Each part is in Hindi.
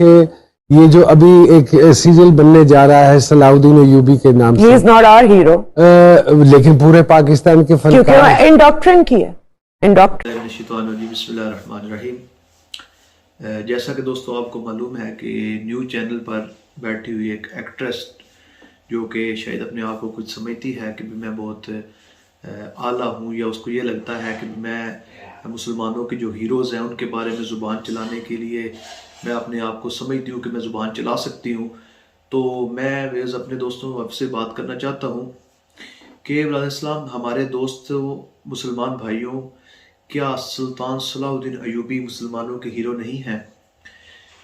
कि ये जो अभी एक सीरियल बनने जा रहा है सलाउद्दीन अयूबी के नाम He is से, not our hero. लेकिन पूरे पाकिस्तान के क्योंकि फनकार वो इंडोक्ट्रिन किया बिस्मिल्लाहिर्रहमानिर्रहीम। जैसा कि दोस्तों आपको मालूम है कि न्यूज़ चैनल पर बैठी हुई एक एक्ट्रेस जो कि शायद अपने आप को कुछ समझती है कि मैं बहुत आला हूँ, या उसको ये लगता है कि मैं मुसलमानों के जो हीरोज़ हैं उनके बारे में ज़ुबान चलाने के लिए मैं अपने आप को समझती हूँ कि मैं ज़ुबान चला सकती हूँ। तो मैं वेज़ अपने दोस्तों आपसे बात करना चाहता हूँ कि इस्लाम हमारे दोस्तों मुसलमान भाइयों, क्या सुल्तान सलाउद्दीन अयूबी मुसलमानों के हीरो नहीं हैं?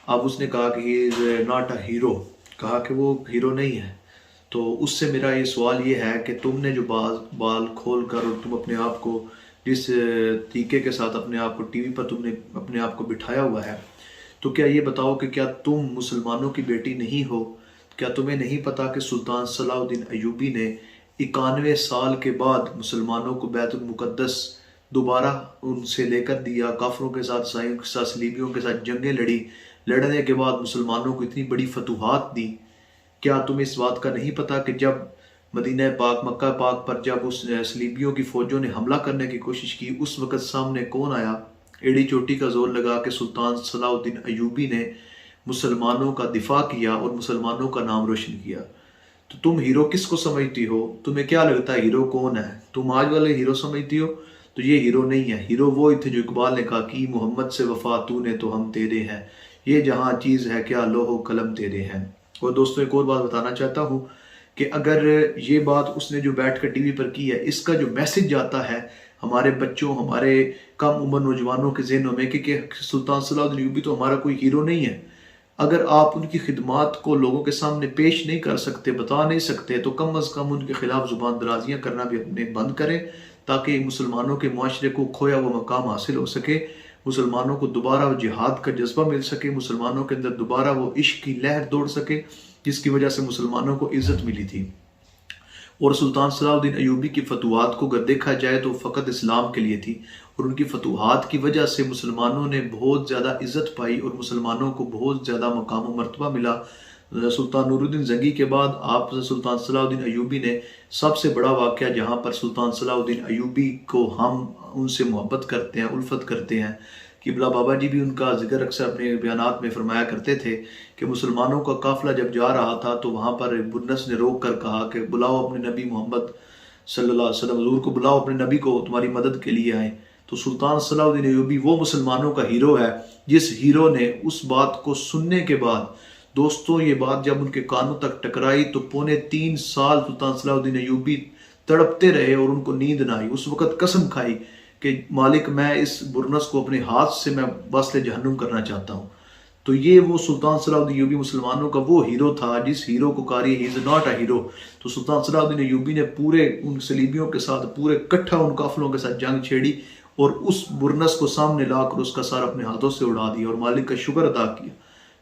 अब उसने कहा कि he is not a hero, कहा कि वो हीरो नहीं है। तो उससे मेरा ये सवाल ये है कि तुमने जो बाल खोल कर और तुम अपने आप को जिस तरीके के साथ अपने आप को टीवी पर तुमने अपने आप को बिठाया हुआ है, तो क्या ये बताओ कि क्या तुम मुसलमानों की बेटी नहीं हो? क्या तुम्हें नहीं पता कि सुल्तान सलाउद्दीन अयूबी ने 91 साल के बाद मुसलमानों को बैतुल मुक़द्दस दोबारा उनसे लेकर दिया, काफरों के साथ, ईसाइयों के साथ, सलीबियों के साथ जंगें लड़ी, लड़ने के बाद मुसलमानों को इतनी बड़ी फतूहात दी। क्या तुम्हें इस बात का नहीं पता कि जब मदीना पाक, मक्का पाक पर जब उस सलीबियों की फौजों ने हमला करने की कोशिश की, उस वक़्त सामने कौन आया? एड़ी चोटी का जोर लगा के सुल्तान सलाउद्दीन अयूबी ने मुसलमानों का दिफा किया और मुसलमानों का नाम रोशन किया। तो तुम हीरो किसको समझती हो? तुम्हें क्या लगता है हीरो कौन है? तुम आज वाले हीरो समझती हो? तो ये हीरो नहीं है। हीरो वो ही थे जो इकबाल ने कहा कि मोहम्मद से वफा तूने तो हम तेरे हैं, ये जहाँ चीज़ है क्या लोहो कलम तेरे हैं। और दोस्तों एक और बात बताना चाहता हूँ कि अगर ये बात उसने जो बैठ कर टीवी पर की है, इसका जो मैसेज जाता है हमारे बच्चों, हमारे कम उम्र नौजवानों के जहनों में कि सुल्तान सलाउद्दीन अयूबी तो हमारा कोई हीरो नहीं है। अगर आप उनकी खिदमात को लोगों के सामने पेश नहीं कर सकते, बता नहीं सकते, तो कम अज़ कम उनके खिलाफ ज़ुबान दराजियाँ करना भी अपने बंद करें, ताकि मुसलमानों के माशरे को खोया हुआ मकाम हासिल हो सके, मुसलमानों को दोबारा वो जिहाद का जज्बा मिल सके, मुसलमानों के अंदर दोबारा वो इश्क की लहर दौड़ सके जिसकी वजह से मुसलमानों को इज्जत मिली थी। और सुल्तान सलाउद्दीन अयूबी की फतूहात को अगर देखा जाए तो फ़कत इस्लाम के लिए थी, और उनकी फतूहात की वजह से मुसलमानों ने बहुत ज़्यादा इज्जत पाई और मुसलमानों को बहुत ज़्यादा मकाम व मर्तबा मिला। सुल्तान नूरुद्दीन जंगी के बाद आप सुल्तान सलाउद्दीन अयूबी ने सबसे बड़ा वाक़या, जहाँ पर सुल्तान सलाउद्दीन अयूबी को हम उनसे मोहब्बत करते हैं, उल्फत करते हैं, किबला बाबा जी भी उनका जिक्र अक्सर अपने बयानात में फरमाया करते थे कि मुसलमानों का काफ़िला जब जा रहा था तो वहाँ पर बुन्नस ने रोक कर कहा कि बुलाओ अपने नबी मोहम्मद सल्लल्लाहु अलैहि वसल्लम, हुजूर को बुलाओ, अपने नबी को तुम्हारी मदद के लिए आए। तो सुल्तान सलाउद्दीन अयूबी वो मुसलमानों का हीरो है जिस हीरो ने उस बात को सुनने के बाद, दोस्तों ये बात जब उनके कानों तक टकराई तो 3.25 साल सुल्तान सलाउद्दीन अयूबी तड़पते रहे और उनको नींद ना आई। उस वक़्त कसम खाई कि मालिक मैं इस बुरनस को अपने हाथ से मैं वास्ते जहन्नुम करना चाहता हूँ। तो ये वो सुल्तान सलाउद्दीन अयूबी मुसलमानों का वो हीरो था जिस हीरो को कारी he is not a hero. तो सुल्तान सलाउद्दीन अयूबी ने पूरे उन सलीबियों के साथ पूरे इकट्ठा उन काफिलों के साथ जंग छेड़ी और उस बुरनस को सामने लाकर उसका सर अपने हाथों से उड़ा दिया और मालिक का शुक्र अदा किया।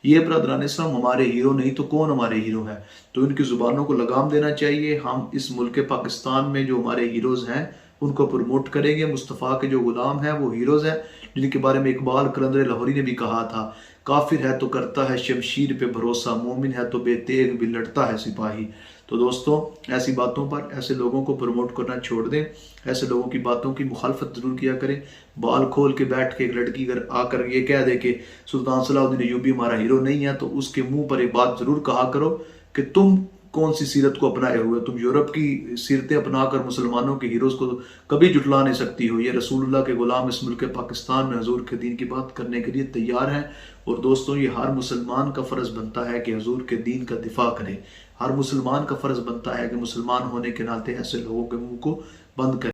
ये बरदरान इस्लाम हमारे हीरो नहीं तो कौन हमारे हीरो है? तो इनकी ज़ुबानों को लगाम देना चाहिए। हम इस मुल्क पाकिस्तान में जो हमारे हीरोज़ हैं उनको प्रमोट करेंगे। मुस्तफ़ा के जो गुलाम हैं वो हीरोज़ हैं जिनके बारे में इकबाल कलंदर लाहौरी ने भी कहा था, काफिर है तो करता है शमशीर पे भरोसा, मोमिन है तो बेतेग भी लड़ता है सिपाही। तो दोस्तों ऐसी बातों पर, ऐसे लोगों को प्रमोट करना छोड़ दें, ऐसे लोगों की बातों की मुखालफत जरूर किया करें। बाल खोल के बैठ के एक लड़की अगर आकर ये कह दे कि सुल्तान सलाउद्दीन अयूबी हमारा हीरो नहीं है, तो उसके मुंह पर एक बात जरूर कहा करो कि तुम कौन सी सीरत को अपनाए हुए? तुम यूरोप की सीरतें अपनाकर मुसलमानों के हीरोज़ को कभी जुटला नहीं सकती हो। ये रसूलुल्लाह के गुलाम इस मुल्क पाकिस्तान में हजूर के दीन की बात करने के लिए तैयार हैं। और दोस्तों ये हर मुसलमान का फ़र्ज़ बनता है कि हजूर के दीन का दिफा करे। हर मुसलमान का फ़र्ज़ बनता है कि मुसलमान होने के नाते ऐसे लोगों के मुंह को बंद करें।